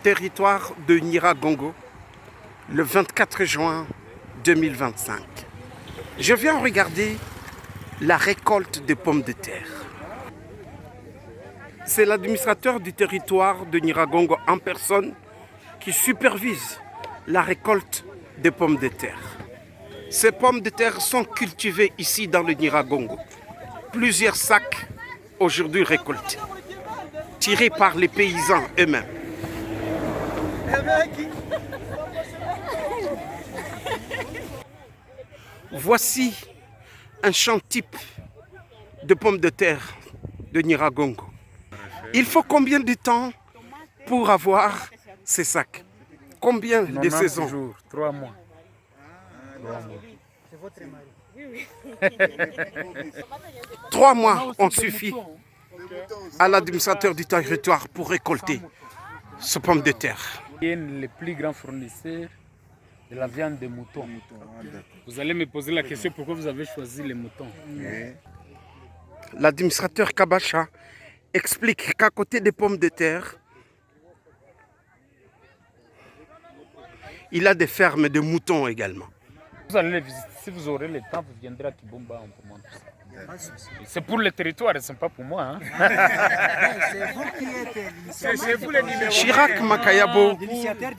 territoire de Nyiragongo le 24 juin 2025. Je viens regarder la récolte des pommes de terre. C'est l'administrateur du territoire de Nyiragongo en personne qui supervise la récolte des pommes de terre. Ces pommes de terre sont cultivées ici dans le Nyiragongo. Plusieurs sacs aujourd'hui récoltés, tirés par les paysans eux-mêmes. Voici un champ type de pommes de terre de Nyiragongo. Il faut combien de temps pour avoir ces sacs? Combien de saisons? Jours, 3 mois. 3 mois ont suffi à l'administrateur du territoire pour récolter ces pommes de terre. Les plus grands fournisseurs de la viande de mouton. Vous allez me poser la question pourquoi vous avez choisi les moutons. L'administrateur Kabacha explique qu'à côté des pommes de terre, il a des fermes de moutons également. Vous allez les visiter. Si vous aurez le temps, vous viendrez à Kibumba, on vous montre ça. C'est pour le territoire, ce n'est pas pour moi. Hein? Chirac Makayabo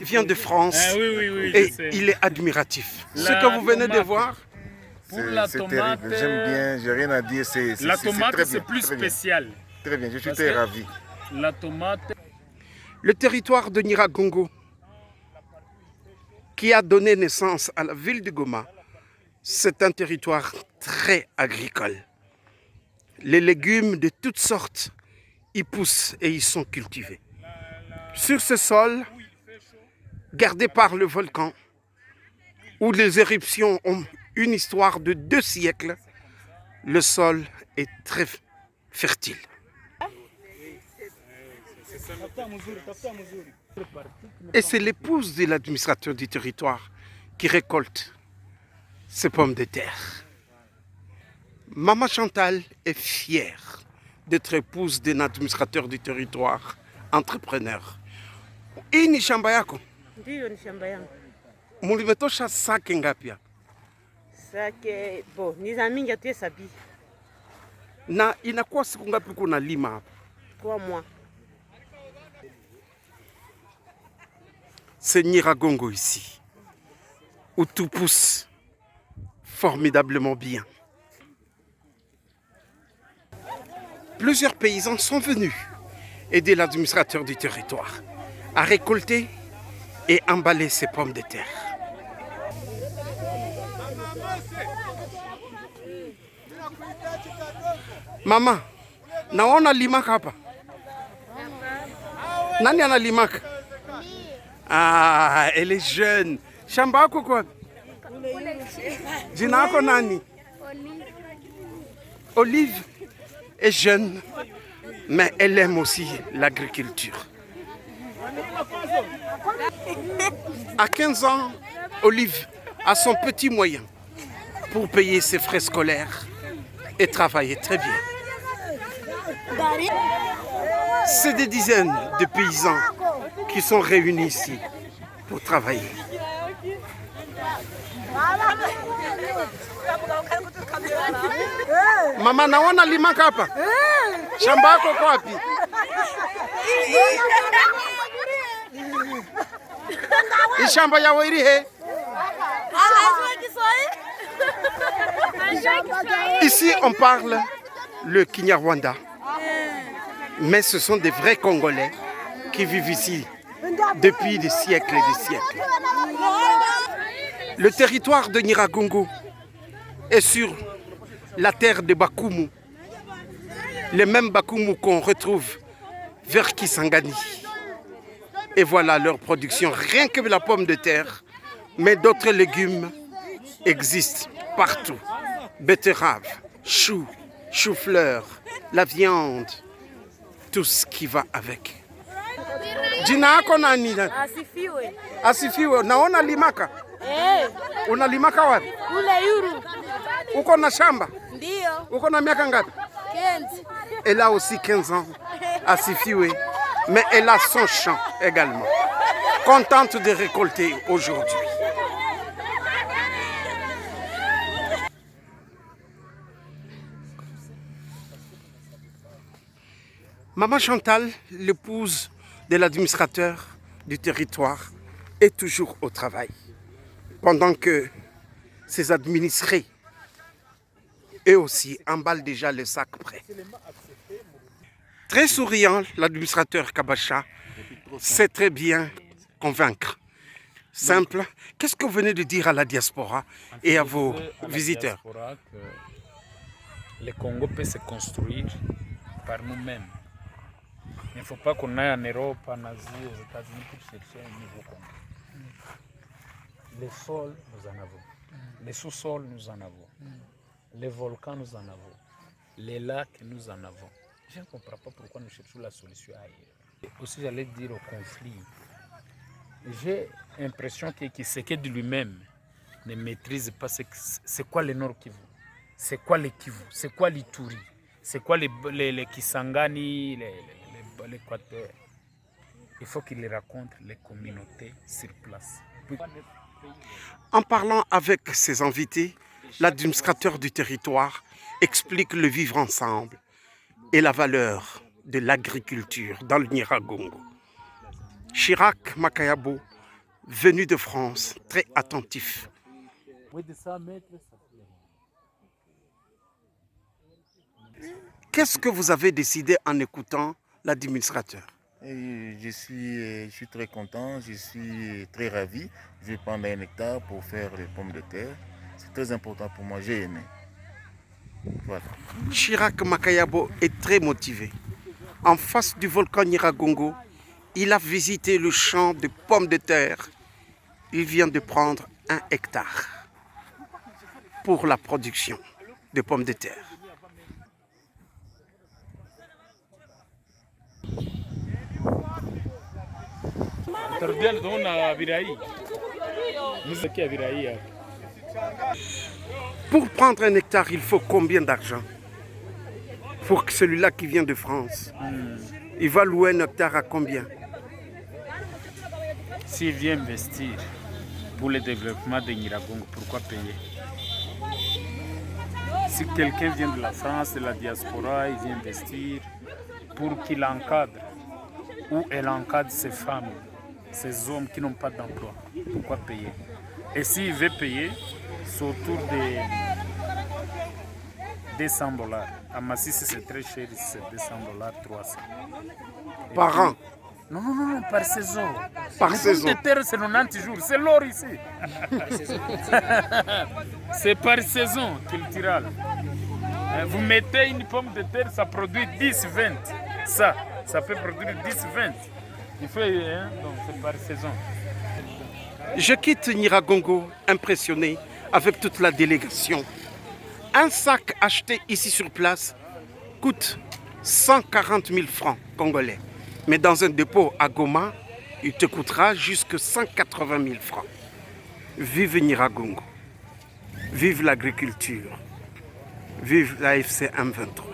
vient de France et je sais. il est admiratif. Ce que vous venez de voir, Pour la C'est tomate, terrible, j'aime bien, j'ai rien à dire. la tomate très c'est bien, plus très bien. spécial. Très bien, je suis Parce très que- ravi. La tomate, le territoire de Nyiragongo, qui a donné naissance à la ville de Goma, c'est un territoire très agricole. Les légumes de toutes sortes y poussent et y sont cultivés. Sur ce sol, gardé par le volcan, où les éruptions ont une histoire de 2 siècles, le sol est très fertile. Et c'est l'épouse de l'administrateur du territoire qui récolte ces pommes de terre. Maman Chantal est fière d'être épouse d'un administrateur du territoire, entrepreneur. Hii ni shamba yako? Ndiyo, ni shamba yangu. Mulimetosha sake ngapi hapa? Sake ni za mingi hatuhesabii. Na inakuwa siku ngapi kuna lima hapa? 3 mois. C'est Nyiragongo ici, où tout pousse formidablement bien. Plusieurs paysans sont venus aider l'administrateur du territoire à récolter et emballer ces pommes de terre. Mama, naona limaka hapa. Nani analimaka? Ah, elle est jeune. Shamba yako kwa? Jina yako nani? Olive est jeune, mais elle aime aussi l'agriculture. À 15 ans, Olive a son petit moyen pour payer ses frais scolaires et travailler très bien. C'est des dizaines de paysans qui sont réunis ici pour travailler. Mama, naona limaka hapa. Shamba yako kwa wapi? Hii shamba ya wairi he? Ici, on parle le Kinyarwanda. Mais ce sont des vrais Congolais qui vivent ici depuis des siècles et des siècles. Le territoire de Nyiragongo est sur la terre de Bakumu, les mêmes Bakumu qu'on retrouve vers Kisangani. Et voilà leur production, rien que la pomme de terre, mais d'autres légumes existent partout. Betterave, choux, chou-fleur, la viande, tout ce qui va avec. Jina yako nani? Asifiwe. Asifiwe. Naona limaka. Unalimaka wapi? Ule yuru. Uko na shamba? Ndio. Uko na miaka ngapi? 15. Elle a aussi 15 ans. Asifiwe. mais elle a son champ également. Contente de récolter aujourd'hui. Maman Chantal, l'épouse de l'administrateur du territoire, est toujours au travail. Pendant que ses administrés, eux aussi, emballent déjà le sac prêt. Très souriant, l'administrateur Kabacha sait très bien convaincre. Simple. Qu'est-ce que vous venez de dire à la diaspora et à vos visiteurs? Le Congo peut se construire par nous-mêmes. Il ne faut pas qu'on aille en Europe, en Asie, aux États-Unis pour chercher un nouveau Congo. Les sols, nous en avons. Les sous-sols, nous en avons. Les volcans, nous en avons. Les lacs, nous en avons. Je ne comprends pas pourquoi nous cherchons la solution ailleurs. Et aussi, j'allais dire au conflit. J'ai l'impression que Tshisekedi lui-même ne maîtrise pas c'est quoi le Nord Kivu, c'est quoi le Kivu, c'est quoi l'Ituri, c'est quoi les Kisangani, l'Équateur. Il faut qu'il les raconte les communautés sur place. En parlant avec ses invités, l'administrateur du territoire explique le vivre ensemble et la valeur de l'agriculture dans le Nyiragongo. Chirac Makayabo, venu de France, très attentif. Qu'est-ce que vous avez décidé en écoutant l'administrateur? Je suis très content, je suis très ravi. Je vais prendre 1 hectare pour faire les pommes de terre. C'est très important pour moi, j'ai aimé. Voilà. Chirac Makayabo est très motivé. En face du volcan Nyiragongo, il a visité le champ de pommes de terre. Il vient de prendre 1 hectare pour la production de pommes de terre. Pour prendre 1 hectare, il faut combien d'argent? Pour celui-là qui vient de France, il va louer 1 hectare à combien? S'il vient investir pour le développement de Nyiragongo, pourquoi payer? Si quelqu'un vient de la France, de la diaspora, il vient investir pour qu'il encadre ou elle encadre ces femmes, ces hommes qui n'ont pas d'emploi, pourquoi payer? Et s'il veut payer, c'est autour de $200. À Massissi, c'est très cher, c'est $200, 300. Par an? Non, par saison. Par saison. Les pommes de terre, c'est 90 jours. C'est l'or ici. C'est par saison culturelle. Vous mettez une pomme de terre, ça produit 10-20. Ça peut produire 10-20. Il faut, donc c'est par saison. Je quitte Nyiragongo impressionné avec toute la délégation. Un sac acheté ici sur place coûte 140 000 francs congolais. Mais dans un dépôt à Goma, il te coûtera jusque 180 000 francs. Vive Nyiragongo. Vive l'agriculture. Vive l'AFC M23.